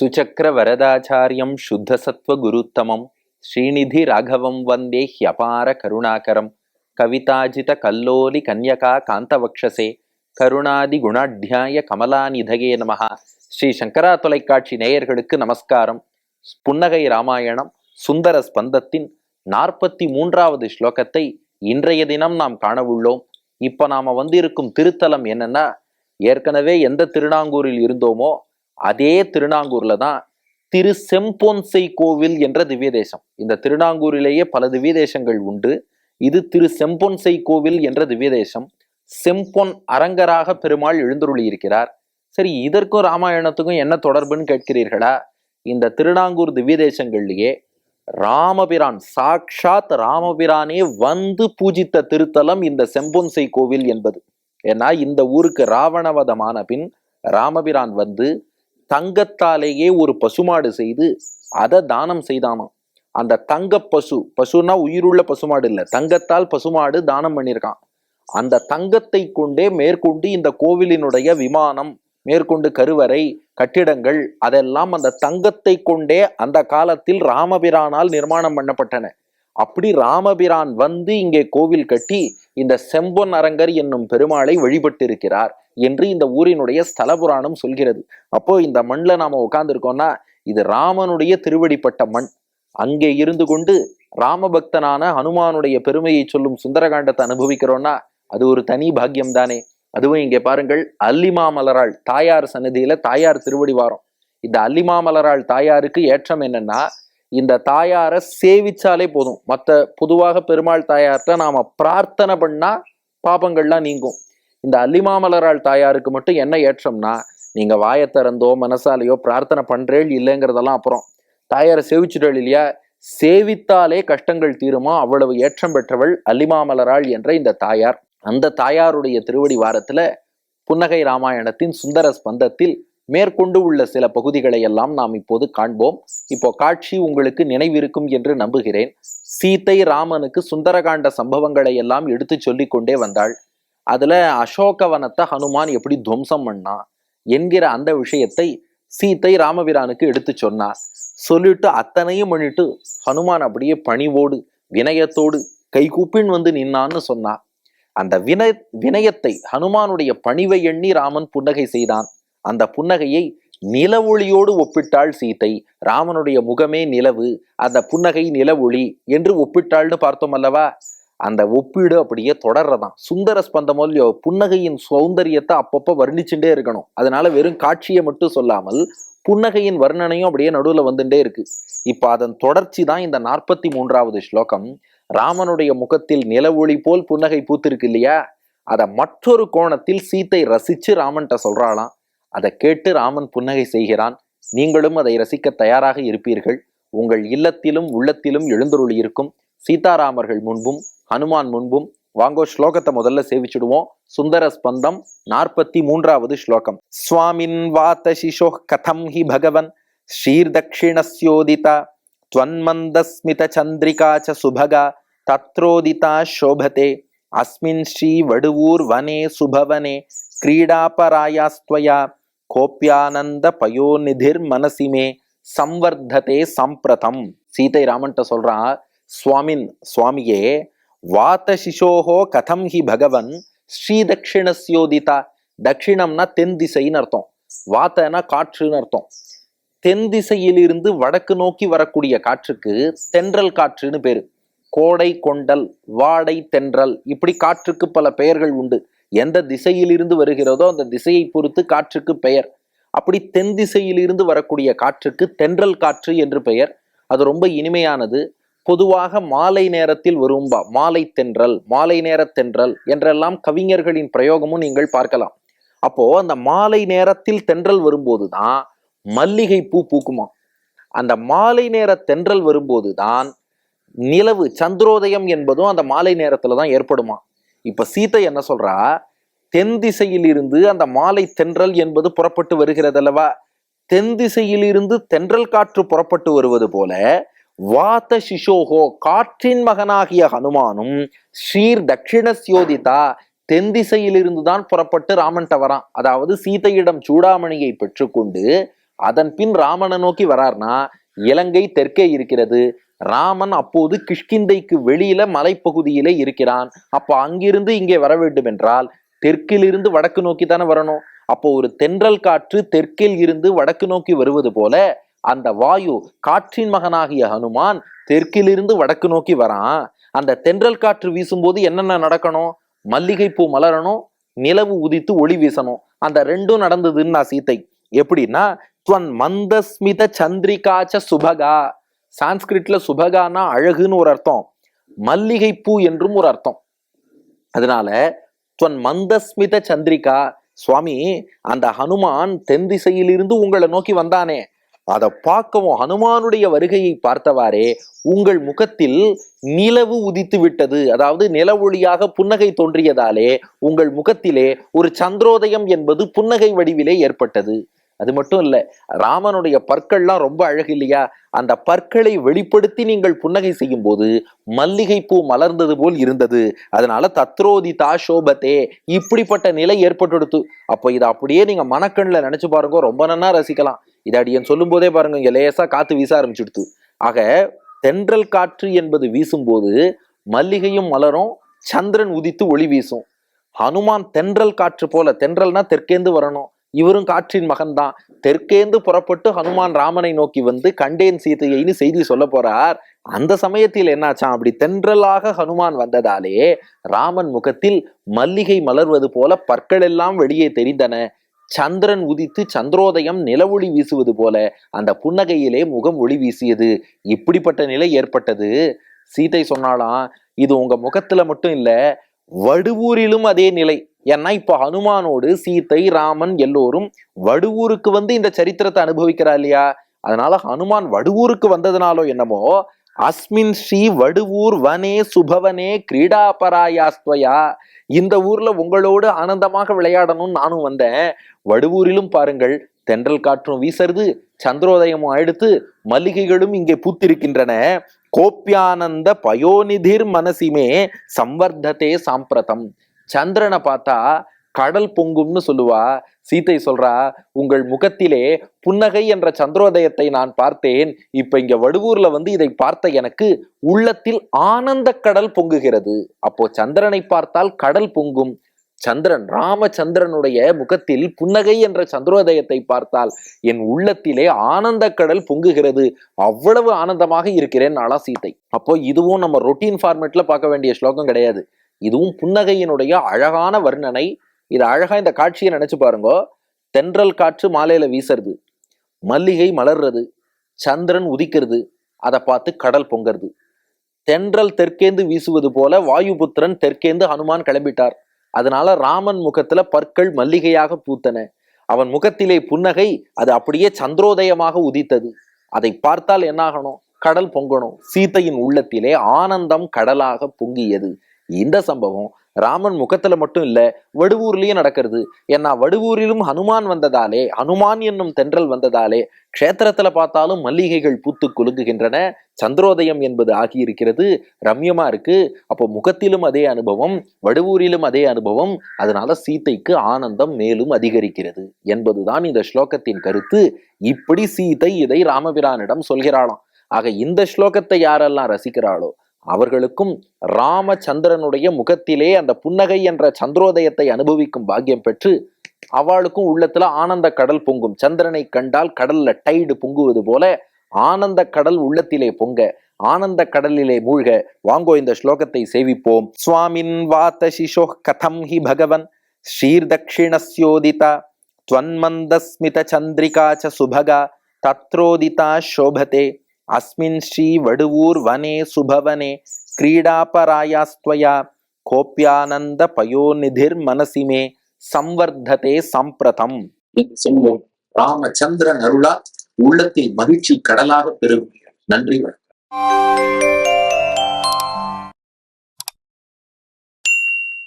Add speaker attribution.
Speaker 1: சுச்சக்கர வரதாச்சாரியம் சுத்தசத்வ குருத்தமம் ஸ்ரீநிதி ராகவம் வந்தே ஹ்யபார கருணாகரம் கவிதாஜித கல்லோலி கன்யகா காந்தவக்ஷசே கருணாதி குணாட்யாய கமலாநிதயே நமஹ. ஸ்ரீ சங்கரா தொலைக்காட்சி நேயர்களுக்கு நமஸ்காரம். புன்னகை ராமாயணம் சுந்தர ஸ்பந்தத்தின் 43வது ஸ்லோகத்தை இன்றைய தினம் நாம் காணவுள்ளோம். இப்ப நாம வந்திருக்கும் திருத்தலம் என்னன்னா, ஏற்கனவே எந்த திருநாங்கூரில் இருந்தோமோ அதே திருநாங்கூர்ல தான் திரு செம்பொன்சை கோவில் என்ற திவ்ய தேசம். இந்த திருநாங்கூரிலேயே பல திவ்ய தேசங்கள் உண்டு. இது திரு செம்பொன்சை கோவில் என்ற திவ்ய தேசம். செம்பொன் அரங்கராக பெருமாள் எழுந்தருளி இருக்கிறார். சரி, இதற்கும் ராமாயணத்துக்கும் என்ன தொடர்புன்னு கேட்கிறீர்களா? இந்த திருநாங்கூர் திவ்ய தேசங்கள்லயே ராமபிரான், சாக்ஷாத் ராமபிரானே வந்து பூஜித்த திருத்தலம் இந்த செம்பொன்சை கோவில் என்பது. ஏன்னா இந்த ஊருக்கு ராவணவதமான பின் ராமபிரான் வந்து தங்கத்தாலேயே ஒரு பசுமாடு செய்து அதை தானம் செய்தானாம். அந்த தங்க பசுனா உயிருள்ள பசுமாடு இல்ல, தங்கத்தால் பசுமாடு தானம் பண்ணியிருக்கான். அந்த தங்கத்தை கொண்டே மேற்கொண்டு இந்த கோவிலினுடைய விமானம், மேற்கொண்டு கருவறை, கட்டிடங்கள் அதெல்லாம் அந்த தங்கத்தை கொண்டே அந்த காலத்தில் ராமபிரானால் நிர்மாணம் பண்ணப்பட்டன. அப்படி ராமபிரான் வந்து இங்கே கோவில் கட்டி இந்த செம்பொன் அரங்கர் என்னும் பெருமாளை வழிபட்டிருக்கிறார் என்று இந்த ஊரினுடைய ஸ்தல புராணம் சொல்கிறது. அப்போ இந்த மண்ல நாம உட்கார்ந்துருக்கோம்னா இது ராமனுடைய திருவடிப்பட்ட மண். அங்கே இருந்து கொண்டு ராமபக்தனான ஹனுமானுடைய பெருமையை சொல்லும் சுந்தரகாண்டத்தை அனுபவிக்கிறோம்னா அது ஒரு தனி பாக்கியம் தானே. அதுவும் இங்கே பாருங்கள், அல்லிமாமலராள் தாயார் சன்னதியில தாயார் திருவடி வாரம். இந்த அல்லிமாமலராள் தாயாருக்கு ஏற்றம் என்னன்னா, இந்த தாயாரை சேவிச்சாலே போதும். மற்ற பொதுவாக பெருமாள் தாயார்கிட்ட நாம பிரார்த்தனை பண்ணா பாபங்கள்லாம் நீங்கும். இந்த அல்லிமாமலராள் தாயாருக்கு மட்டும் என்ன ஏற்றம்னா, நீங்க வாயை திறந்தோ மனசாலேயோ பிரார்த்தனை பண்றேள் இல்லைங்கிறதெல்லாம் அப்புறம், தாயாரை சேவிச்சுட்டள் இல்லையா, சேவித்தாலே கஷ்டங்கள் தீருமா, அவ்வளவு ஏற்றம் பெற்றவள் அல்லிமாமலராள் என்ற இந்த தாயார். அந்த தாயாருடைய திருவடி வாரத்துல புன்னகை ராமாயணத்தின் சுந்தர ஸ்பந்தத்தில் மேற்கொண்டு உள்ள சில பகுதிகளை எல்லாம் நாம் இப்போது காண்போம். இப்போ காட்சி உங்களுக்கு நினைவிருக்கும் என்று நம்புகிறேன். சீதை ராமனுக்கு சுந்தரகாண்ட சம்பவங்களை எல்லாம் எடுத்து சொல்லி கொண்டே வந்தாள். அதுல அசோகவனத்தை ஹனுமான் எப்படி துவம்சம் பண்ணா என்கிற அந்த விஷயத்தை சீதை ராமபிரானுக்கு எடுத்து சொன்னா. சொல்லிட்டு அத்தனையும் பண்ணிட்டு ஹனுமான் அப்படியே பணிவோடு வினயத்தோடு கைகூப்பின் வந்து நின்னான்னு சொன்னா. அந்த வினயத்தை, ஹனுமானுடைய பணிவை எண்ணி ராமன் புன்னகை செய்தான். அந்த புன்னகையை நில ஒளியோடு ஒப்பிட்டாள் சீதை. ராமனுடைய முகமே நிலவு, அந்த புன்னகை நில ஒளி என்று ஒப்பிட்டாள்னு பார்த்தோம் அல்லவா. அந்த ஒப்பீடு அப்படியே தொடர்றதான். சுந்தர ஸ்பந்தமோ இல்லையோ, புன்னகையின் சௌந்தரியத்தை அப்பப்போ வர்ணிச்சுட்டே இருக்கணும். அதனால வெறும் காட்சியை மட்டும் சொல்லாமல் புன்னகையின் வர்ணனையும் அப்படியே நடுவுல வந்துட்டே இருக்கு. இப்ப அதன் தொடர்ச்சி தான் இந்த 43வது ஸ்லோகம். ராமனுடைய முகத்தில் நில ஒளி போல் புன்னகை பூத்திருக்கு இல்லையா, அதை மற்றொரு கோணத்தில் சீத்தை ரசிச்சு ராமன்கிட்ட சொல்றாளாம். அதை கேட்டு ராமன் புன்னகை செய்கிறான். நீங்களும் அதை ரசிக்க தயாராக இருப்பீர்கள். உங்கள் இல்லத்திலும் உள்ளத்திலும் எழுந்தருளி இருக்கும் சீதாராமர்கள் முன்பும் ஹனுமான் முன்பும் வாங்கோ ஸ்லோகத்தை முதல்ல சேவிச்சுடுவோம். சுந்தர ஸ்பந்தம் 43வது ஸ்லோகம். ஸ்வாமின் வாத சிசோ கதம் ஹி பகவன் ஸ்ரீர்தக்ஷிணஸ்யோதிதா த்வன்மந்தஸ்மித சந்திரிகா ச சுபகா தத்ரோதிதா சோபதே அஸ்மின் ஸ்ரீ வடுவூர் வனே சுபவனே கிரீடாபராயாஸ்த்வயா கோப்யானந்த பயோநிதிர் மனசிமே சம்வர்ததே சம்பிரதம். சீதை ராமன்ட்ட சொல்றான், சுவாமின் சுவாமியே, வாத சிசோஹோ கதம் ஹி பகவன் ஸ்ரீ தக்ஷிணஸ்யோதிதா. தட்சிணம்னா தென் திசைன்னு அர்த்தம், வாத்தனா காற்றுன்னு அர்த்தம். தென் திசையிலிருந்து வடக்கு நோக்கி வரக்கூடிய காற்றுக்கு தென்றல் காற்றுன்னு பேரு. கோடை கொண்டல், வாடை தென்றல், இப்படி காற்றுக்கு பல பெயர்கள் உண்டு. எந்த திசையிலிருந்து வருகிறதோ அந்த திசையை பொறுத்து காற்றுக்கு பெயர். அப்படி தென் திசையிலிருந்து வரக்கூடிய காற்றுக்கு தென்றல் காற்று என்று பெயர். அது ரொம்ப இனிமையானது. பொதுவாக மாலை நேரத்தில் வரும்பா, மாலை தென்றல், மாலை நேர தென்றல் என்றெல்லாம் கவிஞர்களின் பிரயோகமும் நீங்கள் பார்க்கலாம். அப்போ அந்த மாலை நேரத்தில் தென்றல் வரும்போதுதான் மல்லிகை பூ பூக்குமா. அந்த மாலை நேர தென்றல் வரும்போதுதான் நிலவு சந்திரோதயம் என்பதும் அந்த மாலை நேரத்துல தான் ஏற்படுமா. இப்ப சீதை என்ன சொல்றா, தென் திசையிலிருந்து அந்த மாலை தென்றல் என்பது புறப்பட்டு வருகிறது அல்லவா. தென் திசையிலிருந்து தென்றல் காற்று புறப்பட்டு வருவது போல வாத சிசோகோ காற்றின் மகனாகிய ஹனுமானும் ஸ்ரீர் தட்சிணஸ்யோதிதா தென் திசையிலிருந்து தான் புறப்பட்டு ராமன்ட்ட வரான். அதாவது சீதையிடம் சூடாமணியை பெற்றுக்கொண்டு அதன் பின் ராமனை நோக்கி வரார்னா இலங்கை தெற்கே இருக்கிறது. ராமன் அப்போது கிஷ்கிந்தைக்கு வெளியில மலைப்பகுதியிலே இருக்கிறான். அப்போ அங்கிருந்து இங்கே வர வேண்டும் என்றால் தெற்கிலிருந்து வடக்கு நோக்கி தானே வரணும். அப்போ ஒரு தென்றல் காற்று தெற்கில் இருந்து வடக்கு நோக்கி வருவது போல அந்த வாயு காற்றின் மகனாகிய ஹனுமான் தெற்கிலிருந்து வடக்கு நோக்கி வரான். அந்த தென்றல் காற்று வீசும்போது என்னென்ன நடக்கணும்? மல்லிகை பூ மலரணும், நிலவு உதித்து ஒளி வீசணும். அந்த ரெண்டும் நடந்ததுன்னு நான் சீத்தை. எப்படின்னா துவன் மந்தஸ்மித சந்திரிகாச்ச சுபகா. சான்ஸ்கிரிட்ல சுபகானா அழகுன்னு ஒரு அர்த்தம், மல்லிகை பூ என்றும் ஒரு அர்த்தம். அதனால துவன் மந்தஸ்மித சந்திரிகா, சுவாமி அந்த ஹனுமான் தென் திசையிலிருந்து உங்களை நோக்கி வந்தானே, அதை பார்க்கவும் ஹனுமானுடைய வருகையை பார்த்தவாறே உங்கள் முகத்தில் நிலவு உதித்து விட்டது. அதாவது நில ஒளியாக புன்னகை தோன்றியதாலே உங்கள் முகத்திலே ஒரு சந்திரோதயம் என்பது புன்னகை வடிவிலே ஏற்பட்டது. அது மட்டும் இல்ல, ராமனுடைய பற்கள்லாம் ரொம்ப அழகு இல்லையா? அந்த பற்களை வெளிப்படுத்தி நீங்கள் புன்னகை செய்யும் போது மல்லிகை பூ மலர்ந்தது போல் இருந்தது. அதனால தத்ரோதிதா சோபத்தே, இப்படிப்பட்ட நிலை ஏற்பட்டுடுத்து. அப்போ இதை அப்படியே நீங்க மனக்கண்ணில் நினைச்சு பாருங்க, ரொம்ப நன்னா ரசிக்கலாம். இதை அடியன் சொல்லும் போதே பாருங்க, இங்க லேசா காத்து வீச ஆரம்பிச்சுடுத்து. ஆக தென்றல் காற்று என்பது வீசும்போது மல்லிகையும் மலரும், சந்திரன் உதித்து ஒளி வீசும். ஹனுமான் தென்றல் காற்று போல, தென்றல்னா தெற்கேந்து வரணும், இவரும் காற்றின் மகன் தான். தெற்கேந்து புறப்பட்டு ஹனுமான் ராமனை நோக்கி வந்து கண்டேன் சீதையைன்னு செய்தி சொல்ல போறார். அந்த சமயத்தில் என்னாச்சான், அப்படி தென்றலாக ஹனுமான் வந்ததாலே ராமன் முகத்தில் மல்லிகை மலர்வது போல பற்கள் எல்லாம் வெளியே தெரிந்தன. சந்திரன் உதித்து சந்திரோதயம் நிலவொளி வீசுவது போல அந்த புன்னகையிலே முகம் ஒளி வீசியது. இப்படிப்பட்ட நிலை ஏற்பட்டது. சீதை சொன்னாலாம், இது உங்க முகத்துல மட்டும் இல்ல, வடுவூரிலும் அதே நிலை. ஏன்னா இப்ப ஹனுமானோடு சீதை ராமன் எல்லோரும் வடுவூருக்கு வந்து இந்த சரித்திரத்தை அனுபவிக்கிறா இல்லையா? அதனால ஹனுமான் வடுவூருக்கு வந்ததுனாலோ என்னமோ, அஸ்மின் ஸ்ரீ வடுவூர் வனே சுபவனே கிரீடாபராயாஸ்துவயா, இந்த ஊர்ல உங்களோடு ஆனந்தமாக விளையாடணும்னு நானும் வந்தேன். வடுவூரிலும் பாருங்கள், தென்றல் காற்றும் வீசறது, சந்திரோதயமும் ஆயிடுத்து, மல்லிகைகளும் இங்கே பூத்திருக்கின்றன. கோப்பியானந்த பயோநிதிர் மனசிமே சம்வர்த்ததே சாம்பிரதம். சந்திரனை பார்த்தா கடல் பொங்கும்னு சொல்லுவா. சீதை சொல்றா, உங்கள் முகத்திலே புன்னகை என்ற சந்திரோதயத்தை நான் பார்த்தேன். இப்ப இங்க வடுவூர்ல வந்து இதை பார்த்த எனக்கு உள்ளத்தில் ஆனந்த கடல் பொங்குகிறது. அப்போ சந்திரனை பார்த்தால் கடல் பொங்கும். சந்திரன், ராமச்சந்திரனுடைய முகத்தில் புன்னகை என்ற சந்திரோதயத்தை பார்த்தால் என் உள்ளத்திலே ஆனந்த கடல் பொங்குகிறது. அவ்வளவு ஆனந்தமாக இருக்கிறேன் நாளா சீதை. அப்போ இதுவும் நம்ம ரொட்டீன் ஃபார்மேட்ல பார்க்க வேண்டிய ஸ்லோகம் கிடையாது. இதுவும் புன்னகையினுடைய அழகான வர்ணனை. இது அழகா இந்த காட்சியை நினைச்சு பாருங்க. தென்றல் காற்று மாலையில வீசுறது, மல்லிகை மலர்றது, சந்திரன் உதிக்கிறது, அதை பார்த்து கடல் பொங்கறது. தென்றல் தெற்கேந்து வீசுவது போல வாயுபுத்திரன் தெற்கேந்து ஹனுமான் கிளம்பிட்டார். அதனால ராமன் முகத்துல பற்கள் மல்லிகையாக பூத்தன. அவன் முகத்திலே புன்னகை, அது அப்படியே சந்திரோதயமாக உதித்தது. அதை பார்த்தால் என்னாகணும்? கடல் பொங்கணும். சீதையின் உள்ளத்திலே ஆனந்தம் கடலாக பொங்கியது. இந்த சம்பவம் ராமன் முகத்துல மட்டும் இல்ல, வடுவூர்லயும் நடக்கிறது. ஏன்னா வடுவூரிலும் ஹனுமான் வந்ததாலே, ஹனுமான் என்னும் தென்றல் வந்ததாலே க்ஷேத்திரத்துல பார்த்தாலும் மல்லிகைகள் பூத்து குலுங்குகின்றன. சந்திரோதயம் என்பது ஆகியிருக்கிறது. ரம்யமா இருக்கு. அப்போ முகத்திலும் அதே அனுபவம், வடுவூரிலும் அதே அனுபவம். அதனால சீதைக்கு ஆனந்தம் மேலும் அதிகரிக்கிறது என்பதுதான் இந்த ஸ்லோகத்தின் கருத்து. இப்படி சீதை இதை ராமபிரானிடம் சொல்கிறாளாம். ஆக இந்த ஸ்லோகத்தை யாரெல்லாம் ரசிக்கிறாளோ அவர்களுக்கும் ராமச்சந்திரனுடைய முகத்திலே அந்த புன்னகை என்ற சந்திரோதயத்தை அனுபவிக்கும் பாக்கியம் பெற்று அவளுக்கும் உள்ளத்துல ஆனந்த கடல் பொங்கும். சந்திரனை கண்டால் கடல்ல டைடு பொங்குவது போல ஆனந்த கடல் உள்ளத்திலே பொங்க, ஆனந்த கடலிலே மூழ்க. வாங்கோ இந்த ஸ்லோகத்தை சேவிப்போம். சுவாமின் வாத சிசோ கதம் ஹி பகவன் ஸ்ரீர்தக்ஷிணஸ்யோதிதா த்வன்மந்தஸ்மித சந்திரிகா ச சுபகா தத்ரோதிதா சோபதே அஸ்மின் ஸ்ரீ வடுவூர் வனே சுபவனே கிரீடாபராயாஸ்த்வயா கோப்யானந்த பயோநிதிர் மனசிமே சம்வர்த்ததே சம்பிரதம். ராமச்சந்திரன் அருளா உள்ளத்தில் மகிழ்ச்சி கடலாக பெருகும். நன்றி.